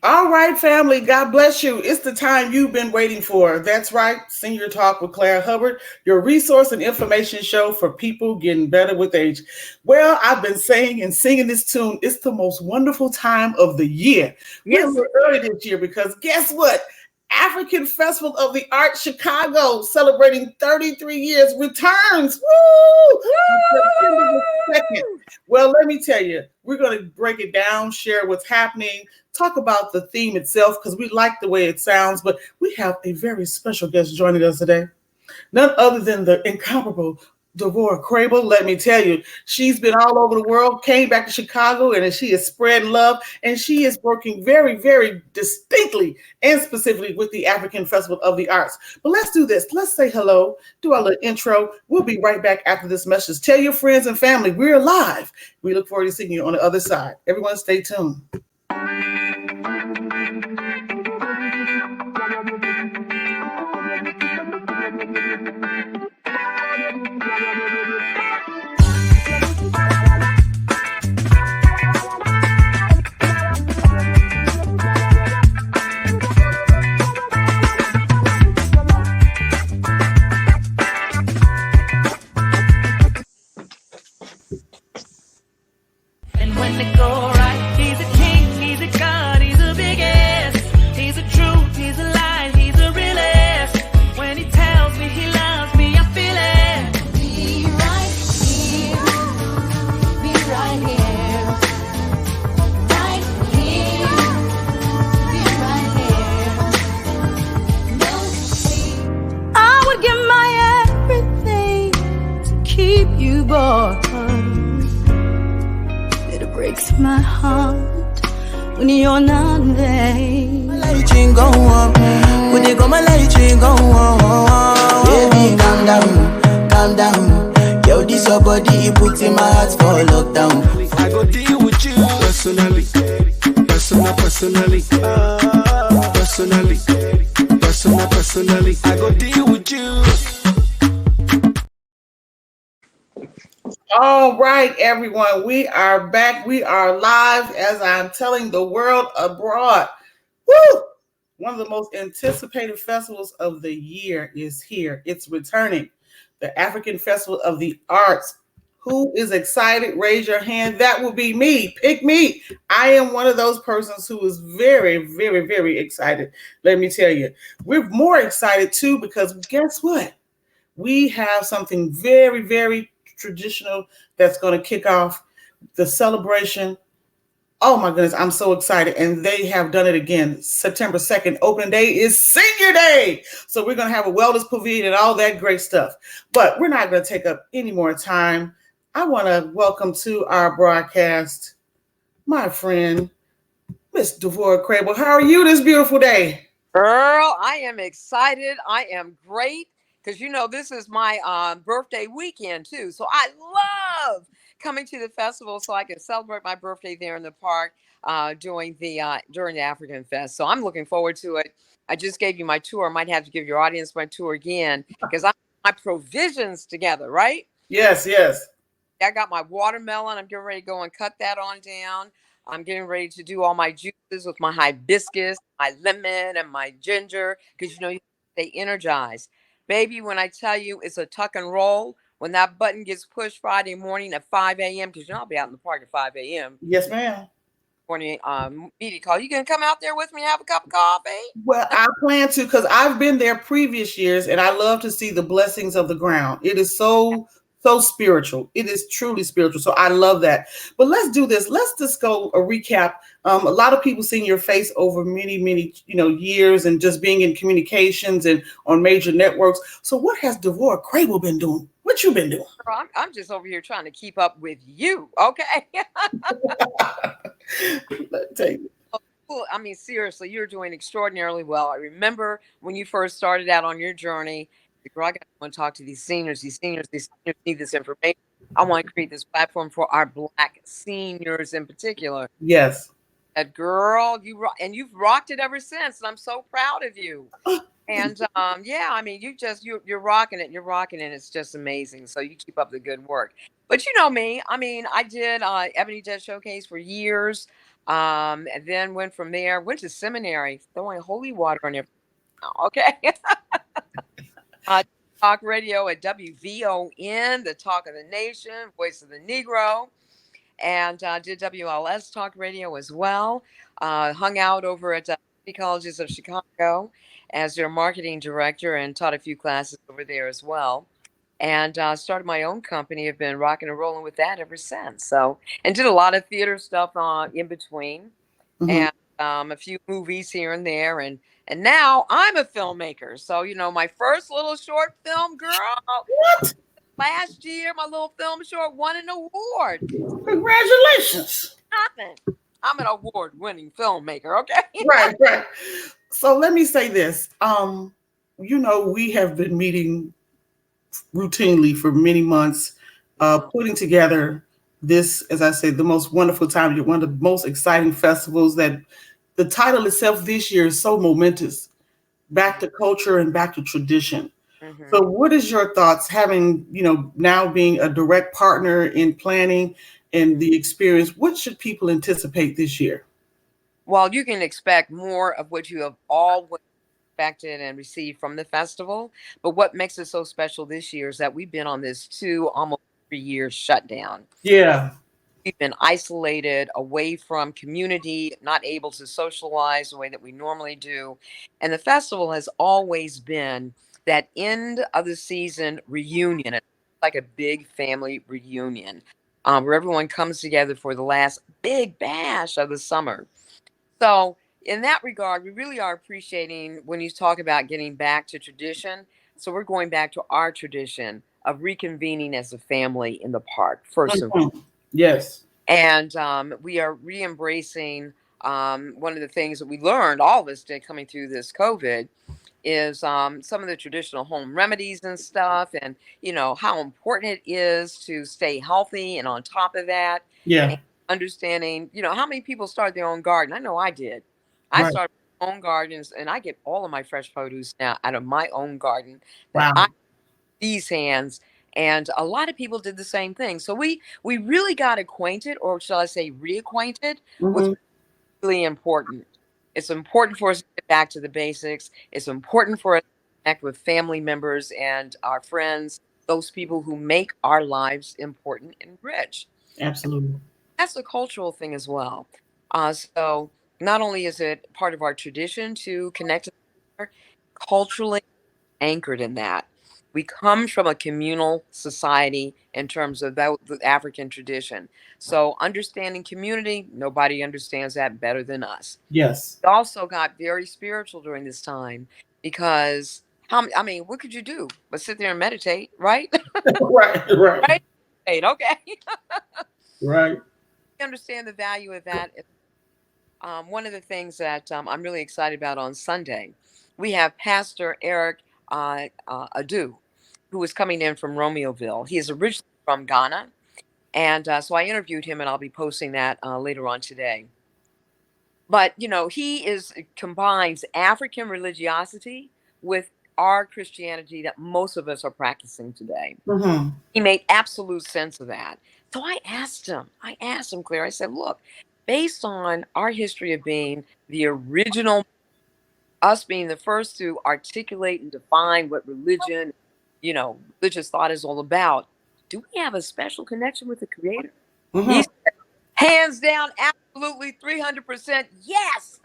All right, family. God bless you. It's the time you've been waiting for. That's right. Senior Talk with Claire Hubbard, your resource and information show for people getting better with age. Well, I've been saying and singing this tune. It's the most wonderful time of the year. We're a Yes, little early this year because guess what? African Festival of the Arts Chicago, celebrating 33 years, returns. Woo! On September the 2nd. woo! Well, let me tell you, we're going to break it down, share what's happening, talk about the theme itself because we like the way it sounds. But we have a very special guest joining us today, none other than the incomparable Devora Crable. Let me tell you, she's been all over the world, came back to Chicago, and she is spreading love, and she is working very, very distinctly and specifically with the African Festival of the Arts. But let's do this. Let's say hello, do our little intro. We'll be right back after this message. Tell your friends and family we're live. We look forward to seeing you on the other side. Everyone stay tuned. And when it go right, he's a king, he's a god, he's a big ass. He's a truth, he's a lie, he's a realist. When he tells me he loves me, I feel it. Be right here, be right here, right here, be right here. No, I would give my everything to keep you, boy. It breaks my heart when you're not there. My light ring go on, when they go my light ring go on. Baby, calm down. Yo, this your body, it puts in my heart for lockdown. I go deal with you personally, personally, personally. I go deal with you. All right, everyone, we are back. We are live as I'm telling the world abroad. Woo! One of the most anticipated festivals of the year is here. It's returning. The African Festival of the Arts. Who is excited? Raise your hand. That will be me. Pick me. I am one of those persons who is very, very, very excited. Let me tell you. We're more excited too because guess what? We have something very, very traditional that's going to kick off the celebration. Oh my goodness, I'm so excited. And they have done it again. September 2nd, opening day is Senior Day. So we're going to have a wellness pavilion and all that great stuff. But we're not going to take up any more time. I want to welcome to our broadcast my friend, Miss Devora Crable. How are you this beautiful day? Girl, I am excited. I am great because this is my birthday weekend too. So I love coming to the festival so I can celebrate my birthday there in the park during the African Fest. So I'm looking forward to it. I just gave you my tour. I might have to give your audience my tour again because I have my provisions together, right? Yes. I got my watermelon. I'm getting ready to go and cut that on down. I'm getting ready to do all my juices with my hibiscus, my lemon, and my ginger because you stay energized. Baby, when I tell you it's a tuck and roll, when that button gets pushed Friday morning at 5 a.m., because I'll be out in the park at 5 a.m. Yes, ma'am. Morning media call. You gonna come out there with me and have a cup of coffee? Well, I plan to because I've been there previous years and I love to see the blessings of the ground. It is so spiritual. It is truly spiritual. So I love that. But let's do this. Let's just go a recap. A lot of people seeing your face over many, many, years and just being in communications and on major networks. So what has Devora Crable been doing? What you been doing? Girl, I'm just over here trying to keep up with you. Okay. Let me tell you. I mean, seriously, you're doing extraordinarily well. I remember when you first started out on your journey, girl, I got to go and talk to these seniors. These seniors need this information. I want to create this platform for our Black seniors in particular. Yes. That girl, you've rocked it ever since. And I'm so proud of you. And yeah, I mean, you're rocking it. You're rocking it. It's just amazing. So you keep up the good work. But you know me. I mean, I did Ebony Jet Showcase for years. And then went from there, went to seminary, throwing holy water on everything. Okay. uh, Talk radio at WVON, the Talk of the Nation, Voice of the Negro, and did WLS Talk Radio as well. Hung out over at City Colleges of Chicago as their marketing director and taught a few classes over there as well. And started my own company. I've been rocking and rolling with that ever since. So, and did a lot of theater stuff in between, Mhm. and a few movies here and there, and now I'm a filmmaker. So my first little short film, girl, What? last year, my little film short won an award. Congratulations. Nothing. I'm an award-winning filmmaker. Okay. Right, right. So let me say this. We have been meeting routinely for many months, Mhm. putting together this, as I said, the most wonderful time, one of the most exciting festivals that the title itself this year is so momentous, back to culture and back to tradition. So Mhm. what is your thoughts having, now being a direct partner in planning and the experience, what should people anticipate this year? Well, you can expect more of what you have always expected and received from the festival. But what makes it so special this year is that we've been on this almost 3 years shutdown. Yeah. We've been isolated away from community, not able to socialize the way that we normally do. And the festival has always been that end of the season reunion. It's like a big family reunion, where everyone comes together for the last big bash of the summer. So, in that regard, we really are appreciating when you talk about getting back to tradition. So, we're going back to our tradition of reconvening as a family in the park, first and Mhm. Yes. we are re-embracing one of the things that we learned, all of us did coming through this COVID, is some of the traditional home remedies and stuff, and how important it is to stay healthy, and on top of that, Yeah. and understanding, how many people start their own garden. I know I did. I Right. started my own gardens, and I get all of my fresh produce now out of my own garden that I Wow. these hands. And a lot of people did the same thing. So we really got acquainted, or shall I say reacquainted, with Hmm. really important. It's important for us to get back to the basics. It's important for us to connect with family members and our friends, those people who make our lives important and rich. Absolutely. That's a cultural thing as well. So not only is it part of our tradition to connect culturally anchored in that. We come from a communal society in terms of the African tradition. So understanding community, nobody understands that better than us. Yes. We also got very spiritual during this time because I mean, what could you do but sit there and meditate, right? Right. Right. Right? Okay. Right. Understand the value of that. One of the things that I'm really excited about on Sunday, we have Pastor Eric Adu, who is coming in from Romeoville. He is originally from Ghana. And so I interviewed him, and I'll be posting that later on today. But, combines African religiosity with our Christianity that most of us are practicing today. Hmm. He made absolute sense of that. So I asked him, Claire, I said, look, based on our history of being the original, us being the first to articulate and define what religion, religious thought is all about, do we have a special connection with the Creator? Hmm. He said, hands down, absolutely 300% yes.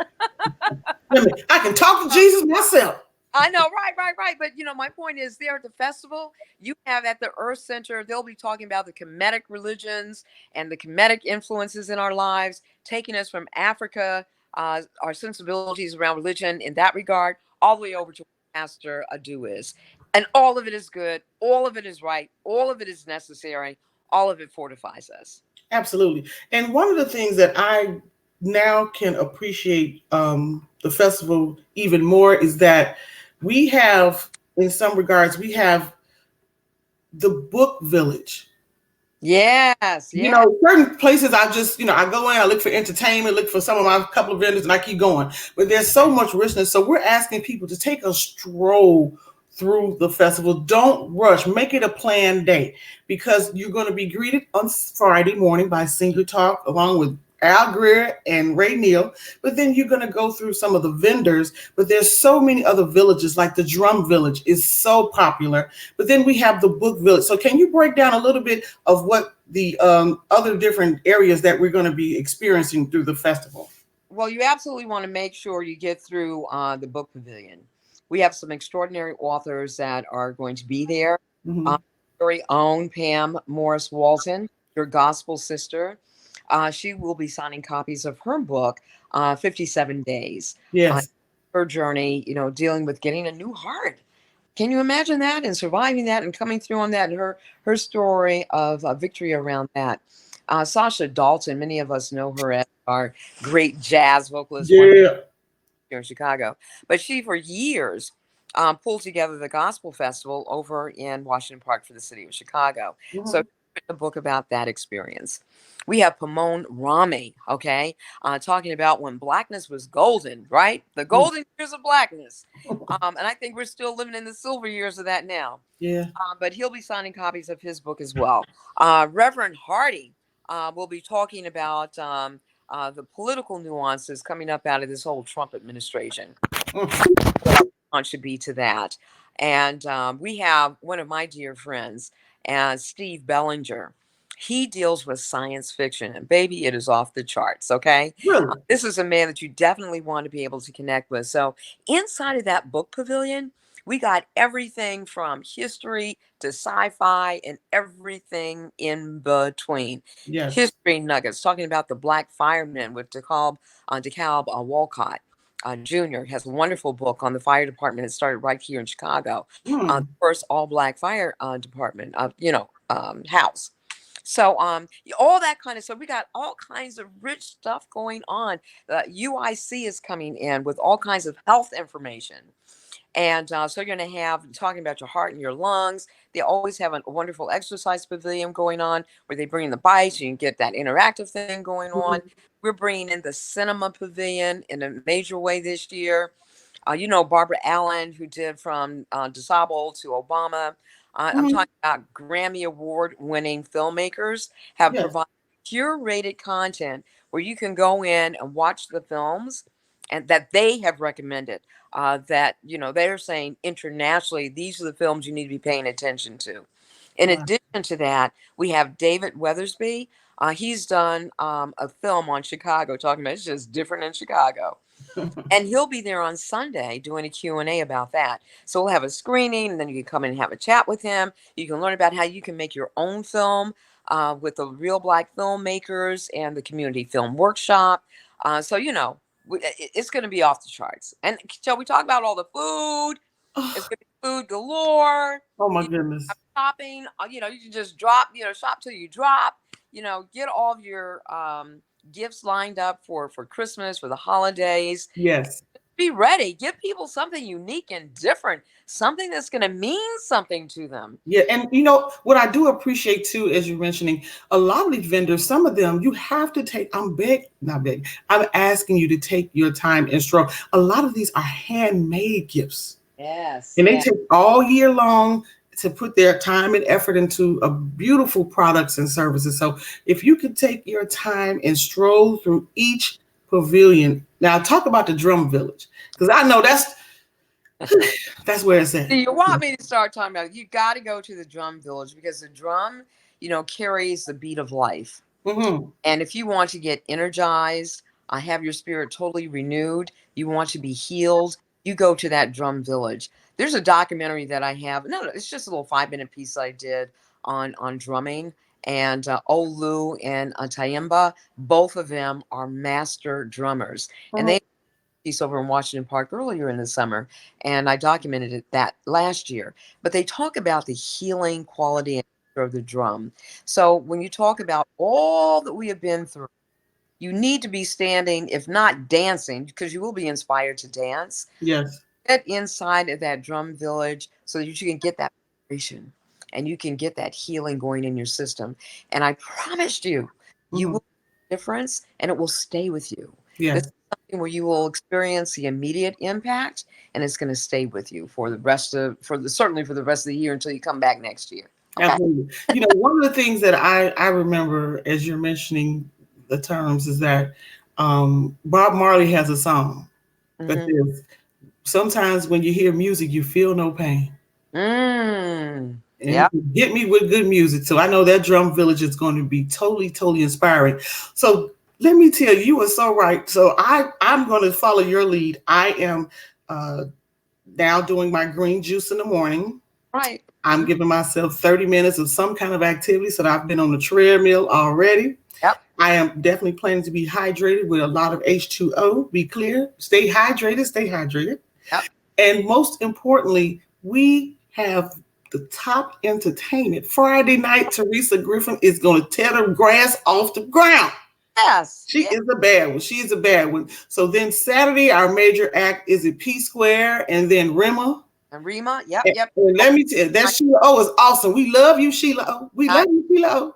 I can talk to Jesus myself. I know, right, right, right. But my point is, there at the festival, you have at the Earth Center, they'll be talking about the Kemetic religions and the Kemetic influences in our lives, taking us from Africa, our sensibilities around religion in that regard, all the way over to what Pastor Adu is. And all of it is good, all of it is right, all of it is necessary, all of it fortifies us. Absolutely. And one of the things that I now can appreciate the festival even more is that we have, in some regards, we have the book village. Yes, yes. Certain places I just, I go in, I look for entertainment, look for some of my couple of vendors, and I keep going. But there's so much richness. So we're asking people to take a stroll through the festival. Don't rush. Make it a planned day because you're going to be greeted on Friday morning by Singer Talk along with Al Greer and Ray Neal, but then you're going to go through some of the vendors, but there's so many other villages, like the Drum Village is so popular, but then we have the Book Village. So can you break down a little bit of what the other different areas that we're going to be experiencing through the festival? Well, you absolutely want to make sure you get through the book pavilion. We have some extraordinary authors that are going to be there. Uh, Hmm. very own Pam Morris Walton, your gospel sister. She will be signing copies of her book, 57 Days. Uh, Yes. her journey, dealing with getting a new heart. Can you imagine that and surviving that and coming through on that and her story of victory around that? Sasha Dalton, many of us know her as our great jazz vocalist, one Yeah. here in Chicago. But she, for years, pulled together the gospel festival over in Washington Park for the city of Chicago. So, Mhm. she's written a book about that experience. We have Pomone Rami, okay, talking about when blackness was golden, right? The golden years of blackness. And I think we're still living in the silver years of that now. Yeah. But he'll be signing copies of his book as well. Reverend Hardy will be talking about the political nuances coming up out of this whole Trump administration. Mm. What our response should be to that. And we have one of my dear friends, Steve Bellinger. He deals with science fiction, and baby, it is off the charts. Okay, Really? this is a man that you definitely want to be able to connect with. So, inside of that book pavilion, we got everything from history to sci-fi and everything in between. Yes. History nuggets, talking about the Black Firemen with DeKalb Walcott. Jr. has a wonderful book on the fire department. It started right here in Chicago. The Mm. first all black fire department, house. So all that kind of stuff. We got all kinds of rich stuff going on. UIC is coming in with all kinds of health information. And so you're going to have talking about your heart and your lungs. They always have a wonderful exercise pavilion going on where they bring in the bikes. You can get that interactive thing going on. Mhm. We're bringing in the cinema pavilion in a major way this year. Barbara Allen, who did from Disabled to Obama. I'm Mhm. talking about Grammy Award winning filmmakers have Yes. provided curated content where you can go in and watch the films and that they have recommended. That they're saying internationally, these are the films you need to be paying attention to. In Wow. addition to that, we have David Weathersby. He's done a film on Chicago, talking about it's just different in Chicago, and he'll be there on Sunday doing a Q&A about that. So we'll have a screening, and then you can come in and have a chat with him. You can learn about how you can make your own film with the Real Black Filmmakers and the Community Film Workshop. So it's going to be off the charts. And shall we talk about all the food? It's Oh, going to be food galore. oh my You goodness. have shopping. You can just drop. Shop till you drop. Get all of your gifts lined up for Christmas, for the holidays. Yes. Be ready. Give people something unique and different, something that's going to mean something to them. Yeah, and what I do appreciate too, as you're mentioning, a lot of these vendors, some of them you have to take. I'm big, not big. I'm asking you to take your time and stroll. A lot of these are handmade gifts, Yes, and they yes. take all year long to put their time and effort into a beautiful products and services. So if you could take your time and stroll through each pavilion. Now talk about the Drum Village, because I know that's where it's at. Do you want me to start talking about it? You got to go to the drum village because the drum, carries the beat of life. Hmm. And if you want to get energized, have your spirit totally renewed, you want to be healed, you go to that drum village. There's a documentary that I have. No, it's just a little 5-minute piece I did on drumming. And Olu and Tayemba, both of them are master drummers. And they piece over in Washington Park earlier in the summer, and I documented that last year. But they talk about the healing quality and nature of the drum. So when you talk about all that we have been through, you need to be standing, if not dancing, because you will be inspired to dance. Yes. Get inside of that drum village so that you can get that vibration and you can get that healing going in your system. And I promised you, you Hmm. will see a difference and it will stay with you. This Yes. is something where you will experience the immediate impact and it's going to stay with you for the rest of certainly for the rest of the year until you come back next year. Okay. Absolutely. One of the things that I remember as you're mentioning the terms is that Bob Marley has a song that Mm-hmm. says, "Sometimes when you hear music, you feel no pain." And Yeah. hit me with good music. So I know that Drum Village is going to be totally, totally inspiring. So let me tell you, you are so right. So I'm going to follow your lead. I am uh, now doing my green juice in the morning. Right. I'm giving myself 30 minutes of some kind of activity. So I've been on the treadmill already. Yep. I am definitely planning to be hydrated with a lot of H2O. Be clear, stay hydrated, stay hydrated. Yep. And most importantly, we have the top entertainment. Friday night, Teresa Griffin is going to tear the grass off the ground. Yes. She Yeah. is a bad one. She is a bad one. So then Saturday, our major act is at P Square and then Rima. And Rima. Yep. And Yep. let me tell you, that Sheila O is awesome. We love you, Sheila O. We I, love you, Sheila O.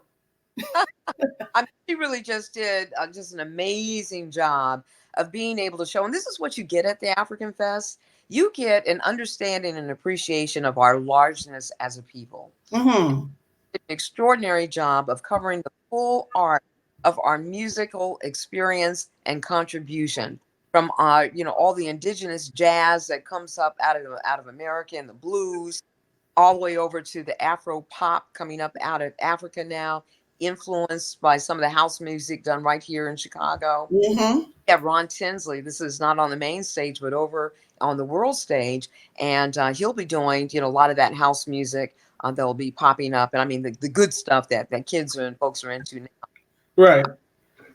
I mean, she really just did just an amazing job of being able to show. And this is what you get at the African Fest. You get an understanding and appreciation of our largeness as a people. Mm-hmm. An extraordinary job of covering the full arc of our musical experience and contribution from all the indigenous jazz that comes up out of America and the blues all the way over to the Afro pop coming up out of Africa now, influenced by some of the house music done right here in Chicago. Mm-hmm. Yeah, Ron Tinsley. This is not on the main stage, but over on the world stage, and he'll be doing a lot of that house music that'll be popping up, and I mean the good stuff that kids and folks are into now. Right.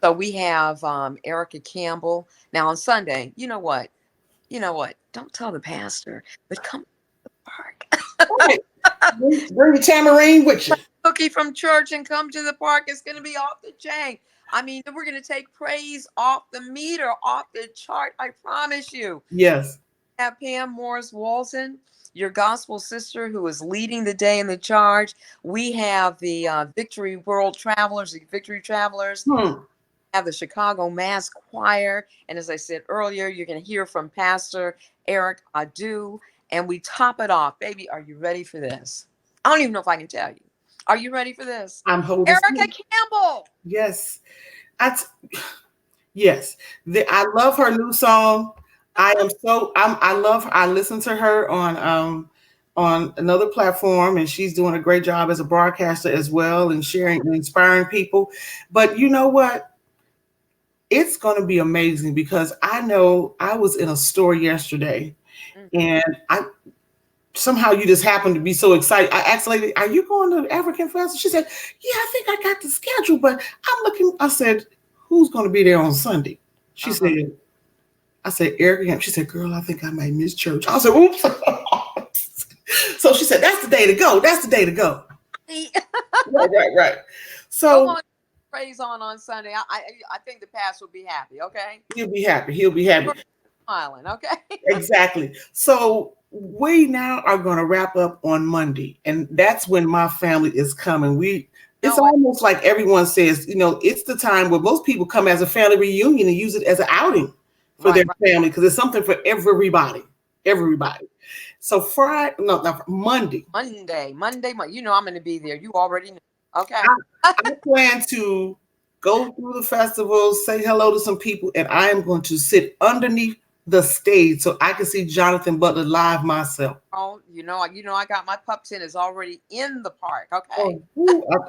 So we have Erica Campbell now on Sunday. You know what? You know what? Don't tell the pastor, but come to the park. Right. Bring the tamarine with you. Cookie from church and come to the park. It's going to be off the chain. I mean, we're going to take praise off the meter, off the chart. I promise you. Yes. Have Pam Morris Walton, your gospel sister, who is leading the day in the charge. We have the Victory World Travelers, the Victory Travelers. Hmm. Have the Chicago Mass Choir. And as I said earlier, you're going to hear from Pastor Eric Adu. And we top it off. Baby, are you ready for this? I don't even know if I can tell you. Are you ready for this? I'm holding. Erica Campbell. Yes. Yes. I love her new song. I love her. I listen to her on another platform, and she's doing a great job as a broadcaster as well and sharing and inspiring people. But you know what? It's going to be amazing because I know I was in a store yesterday and I somehow you just happened to be so excited. I asked the lady, "Are you going to the African Fest?" She said, "Yeah, I think I got the schedule, but I'm looking." I said, "Who's going to be there on Sunday?" She said, "I said Eric." She said, "Girl, I think I might miss church." I said, "Oops." So she said, "That's the day to go. That's the day to go." Right. Come So on, praise on Sunday. I think the pastor will be happy. Okay, he'll be happy. He'll be happy. smiling. Okay. Exactly. So we now are going to wrap up on Monday, and that's when my family is coming. It's No, almost like everyone says, it's the time where most people come as a family reunion and use it as an outing for their right. family because it's something for everybody. Everybody. So Friday, no, not Monday. Monday. You know I'm going to be there. You already know. Okay. I plan to go through the festival, say hello to some people, and I am going to sit underneath the stage so I can see Jonathan Butler live myself. Oh, I got my pup tent is already in the park. Okay.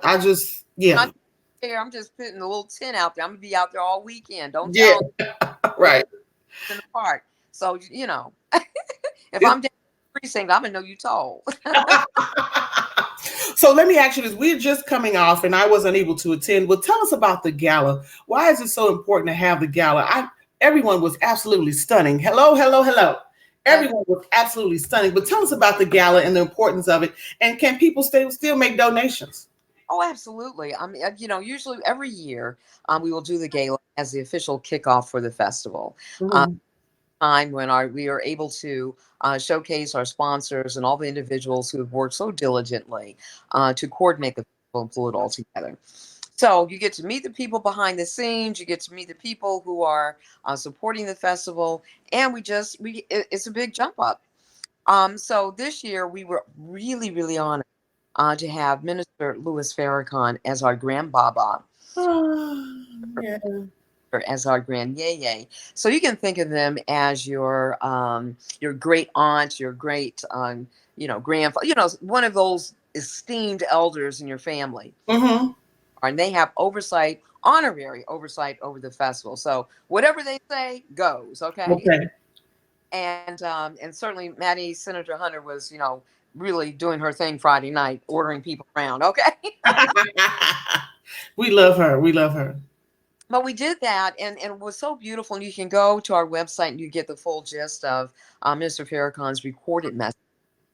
I just, yeah. Not there. I'm just putting a little tent out there. I'm gonna be out there all weekend. Don't Yeah, tell them right. in the park. So if I'm down in the precinct, I'm gonna know you told. So let me ask you this. We're just coming off and I wasn't able to attend. Well, tell us about the gala. Why is it so important to have the gala? Everyone was absolutely stunning. Hello. Everyone was absolutely stunning. But tell us about the gala and the importance of it. And can people still make donations? Oh, absolutely. I mean, usually every year we will do the gala as the official kickoff for the festival. Mhm. Time when we are able to showcase our sponsors and all the individuals who have worked so diligently to coordinate the festival and pull it all together. So you get to meet the people behind the scenes. You get to meet the people who are supporting the festival, and it's a big jump up. So this year we were really, really honored to have Minister Louis Farrakhan as our Grand Baba. Yeah. as our grand yay. So you can think of them as your great aunt, your great grandfather, one of those esteemed elders in your family, Mm-hmm. and they have honorary oversight over the festival. So whatever they say goes, okay. Okay. And certainly Maddie Senator Hunter was really doing her thing Friday night, ordering people around, okay. We love her. We love her. But we did that, and it was so beautiful. And you can go to our website and you get the full gist of Mr. Farrakhan's recorded message.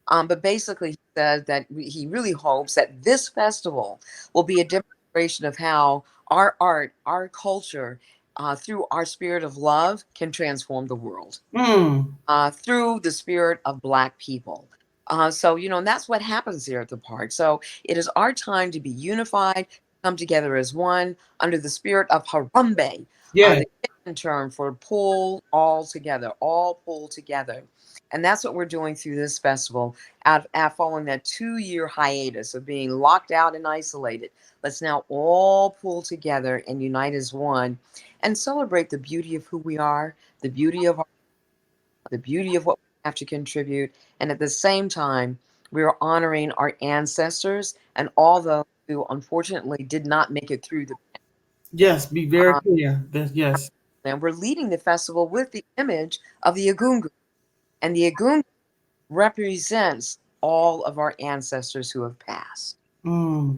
But basically, he said that he really hopes that this festival will be a demonstration of how our art, our culture, through our spirit of love, can transform the world Mm. through the spirit of Black people. And that's what happens here at the park. So it is our time to be unified, come together as one under the spirit of Harambe, Yeah. the Kitten term for all pull together. And that's what we're doing through this festival, following that 2-year hiatus of being locked out and isolated. Let's now all pull together and unite as one and celebrate the beauty of who we are, the beauty of the beauty of what we have to contribute, and at the same time, we are honoring our ancestors and all those who unfortunately did not make it through the. Yes. Be very Uh, clear. Yes. and we're leading the festival with the image of the Agungu, and the Agungu represents all of our ancestors who have passed. Mm.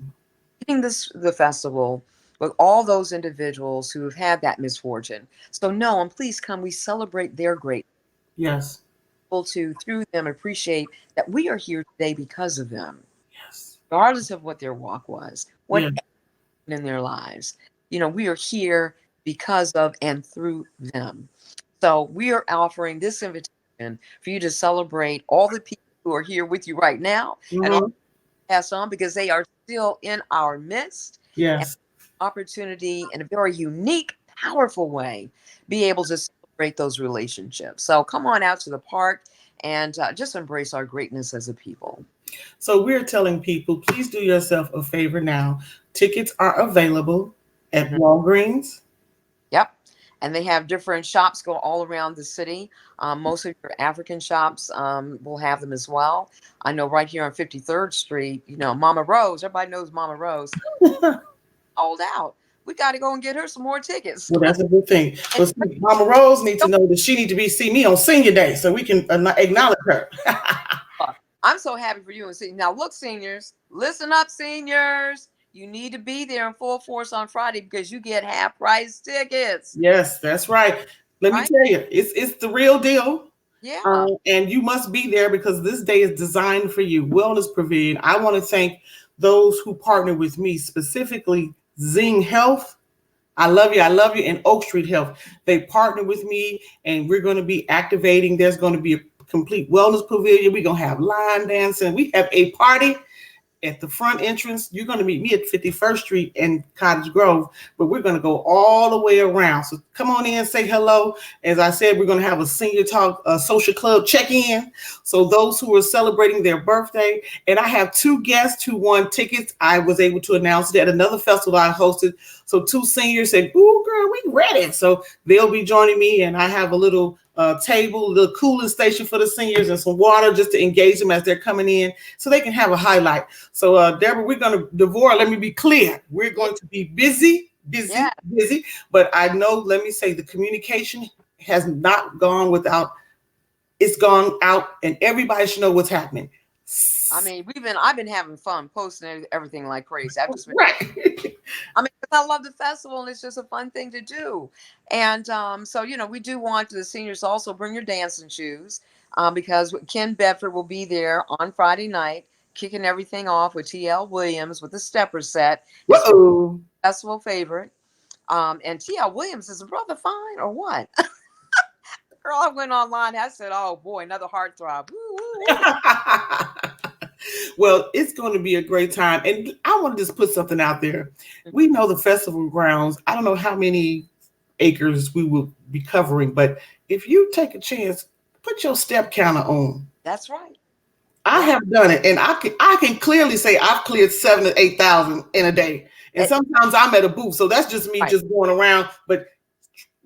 Leading the festival with all those individuals who have had that misfortune. So no, and please come. We celebrate their great. Yes. To through them appreciate that we are here today because of them, Yes. regardless of what their walk was, what Yeah. happened in their lives. We are here because of and through them. So we are offering this invitation for you to celebrate all the people who are here with you right now and all Mm-hmm. pass on because they are still in our midst, and Yes. opportunity in a very unique, powerful way be able to celebrate those relationships. So come on out to the park and just embrace our greatness as a people. So we're telling people, please do yourself a favor now. Tickets are available at Mhm. Walgreens. Yep. And they have different shops go all around the city. Most of your African shops will have them as well. I know right here on 53rd Street, Mama Rose, everybody knows Mama Rose, Well, sold out. We got to go and get her some more tickets. that's a good thing. And But see, Mama Rose needs to know that she needs to be see me on Senior Day so we can acknowledge her. I'm so happy for you and see. Now, look, seniors, listen up, seniors. You need to be there in full force on Friday because you get half price tickets, Yes, that's right. Let me right? tell you, it's the real deal. Yeah. And you must be there because this day is designed for you. Wellness Pavilion. I want to thank those who partner with me, specifically Zing Health. I love you. I love you. And Oak Street Health. They partner with me, and we're going to be activating. There's going to be a complete wellness pavilion. We're going to have line dancing. We have a party at the front entrance. You're going to meet me at 51st Street in Cottage Grove, but we're going to go all the way around. So come on in, say hello. As I said, we're going to have a senior talk, social club check-in. So those who are celebrating their birthday, and I have 2 guests who won tickets. I was able to announce it at another festival I hosted. So 2 seniors said, "Ooh, girl, we ready." So they'll be joining me, and I have a little table, the cooling station for the seniors, and some water just to engage them as they're coming in so they can have a highlight. So, Deborah, we're going to, Devorah, let me be clear. We're going to be busy, Yeah. but I know, let me say, the communication has not gone without, it's gone out, and everybody should know what's happening. I mean, I've been having fun posting everything like crazy. I've just been, Right. I mean, 'cause I love the festival and it's just a fun thing to do. And so, we do want the seniors to also bring your dancing shoes because Ken Bedford will be there on Friday night, kicking everything off with T.L. Williams with the stepper set, his Whoa. festival favorite. And T.L. Williams is a brother fine or what? Girl, I went online. I said, oh boy, another heartthrob. Woo, woo, woo. Well, it's going to be a great time. And I want to just put something out there. We know the festival grounds. I don't know how many acres we will be covering, but if you take a chance, put your step counter on. That's right. I Yeah. have done it, and I can clearly say I've cleared 7,000 to 8,000 in a day. And sometimes I'm at a booth, so that's just me Right. just going around. But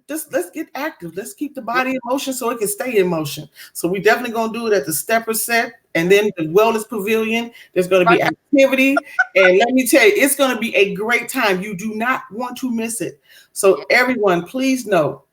just let's get active. Let's keep the body in motion so it can stay in motion. So we definitely gonna do it at the Stepper Set, and then the Wellness Pavilion. There's gonna be activity, and let me tell you, it's gonna be a great time. You do not want to miss it. So everyone, please know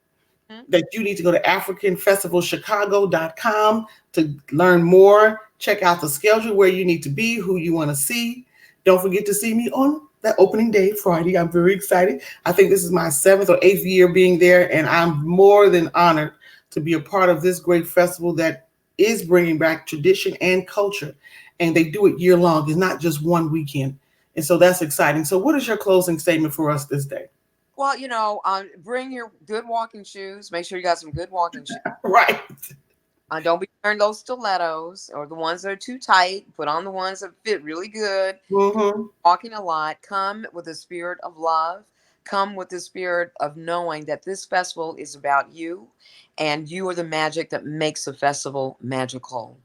that you need to go to AfricanFestivalChicago.com to learn more. Check out the schedule, where you need to be, who you want to see. Don't forget to see me on that opening day, Friday. I'm very excited. I think this is my 7th or 8th year being there, and I'm more than honored to be a part of this great festival that is bringing back tradition and culture, and they do it year long. It's not just one weekend, and so that's exciting. So what is your closing statement for us this day? Well, bring your good walking shoes. Make sure you got some good walking shoes. Right. Don't be wearing those stilettos or the ones that are too tight. Put on the ones that fit really good. Walking a lot. Come with the spirit of love. Come with the spirit of knowing that this festival is about you, and you are the magic that makes the festival magical.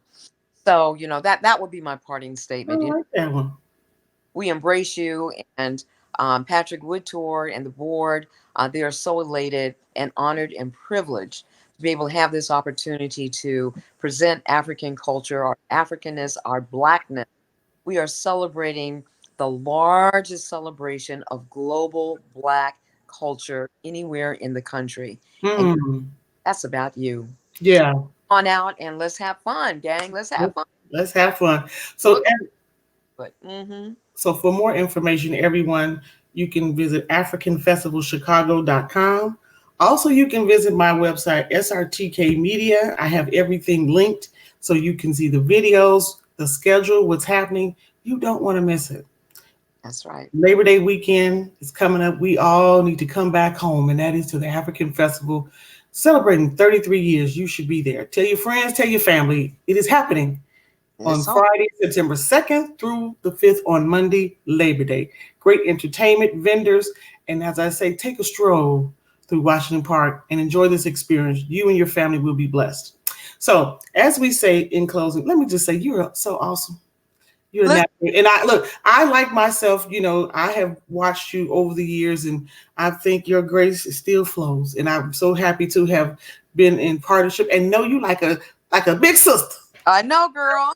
So, that would be my parting statement. I like that one. We embrace you, and Patrick Woodtor and the board, they are so elated and honored and privileged to be able to have this opportunity to present African culture, our Africanness, our Blackness. We are celebrating the largest celebration of global Black culture anywhere in the country. And that's about you. Yeah. Come on out and let's have fun, gang. Let's have fun. Let's have fun. So, so for more information, everyone, you can visit AfricanFestivalChicago.com. Also, you can visit my website, SRTK Media. I have everything linked so you can see the videos, the schedule, what's happening. You don't want to miss it. That's right. Labor Day weekend is coming up. We all need to come back home, and that is to the African Festival, celebrating 33 years. You should be there. Tell your friends, tell your family. It is happening on Friday, September 2nd through the 5th on Monday, Labor Day. Great entertainment, vendors, and as I say, take a stroll through Washington Park and enjoy this experience. You and your family will be blessed. So, as we say in closing, let me just say, you're so awesome. You're natural. And I like myself, I have watched you over the years, and I think your grace still flows. And I'm so happy to have been in partnership and know you like a big sister. I know, girl.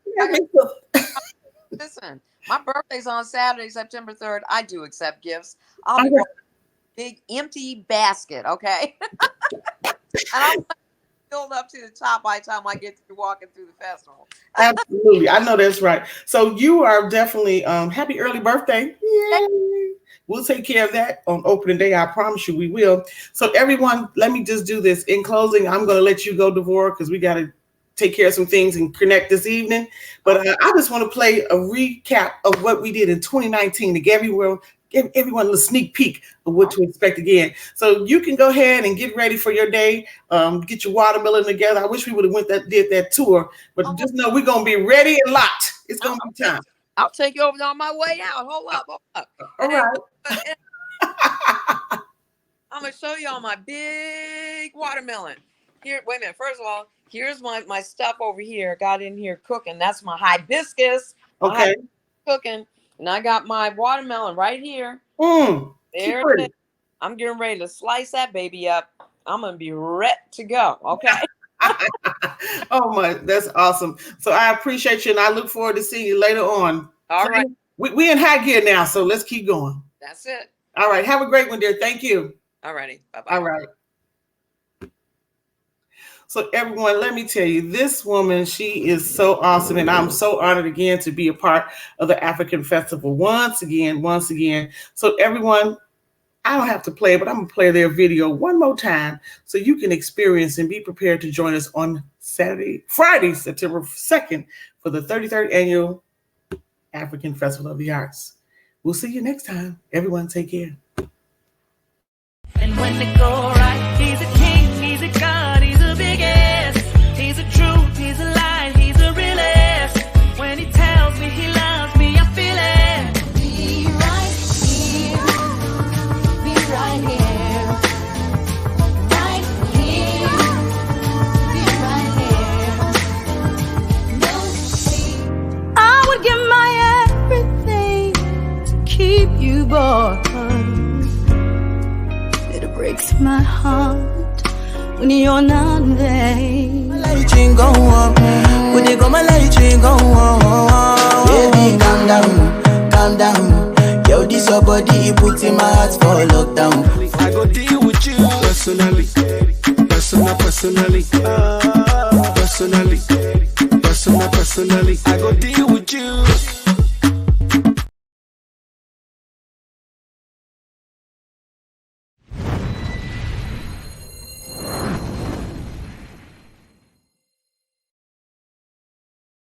Listen, my birthday's on Saturday, September 3rd. I do accept gifts. I'll be big empty basket, okay? And I'm filled up to the top by the time I get through walking through the festival. Absolutely. I know that's right. So you are definitely happy early birthday. Yay. We'll take care of that on opening day. I promise you we will. So everyone, let me just do this. In closing, I'm going to let you go, Devora, because we got to take care of some things and connect this evening. But I just want to play a recap of what we did in 2019 to give everyone a little sneak peek of what to expect again. So you can go ahead and get ready for your day. Get your watermelon together. I wish we would have did that tour, but just know we're gonna be ready and locked. It's gonna be time. I'll take you over on my way out. Hold up. All right. I'm gonna show you all my big watermelon. Here, wait a minute. First of all, here's my stuff over here. Got in here cooking. That's my hibiscus. Okay. Cooking. And I got my watermelon right here. There it is. I'm getting ready to slice that baby up. I'm going to be ready to go. Okay. Oh my, that's awesome. So I appreciate you, and I look forward to seeing you later on. All right. We in high gear now, so let's keep going. That's it. All right. Have a great one, dear. Thank you. All righty. Bye-bye. All right. So everyone, let me tell you, this woman, she is so awesome. And I'm so honored again to be a part of the African Festival once again. So everyone, I don't have to play, but I'm going to play their video one more time so you can experience and be prepared to join us on Friday, September 2nd for the 33rd Annual African Festival of the Arts. We'll see you next time. Everyone, take care. And when they go right, he's a king, he's a god, he's a big ass. He's a truth, he's a lie, he's a realist. When he tells me he loves me, I feel it. Be right here, be right here, right here, be right here. No, I would give my everything to keep you, boy. when you're not there. Light ring go on, when they go my light ring go on. Baby, calm down. Yo, this your body, it puts in my heart for lockdown. I go deal with you personally. Personally.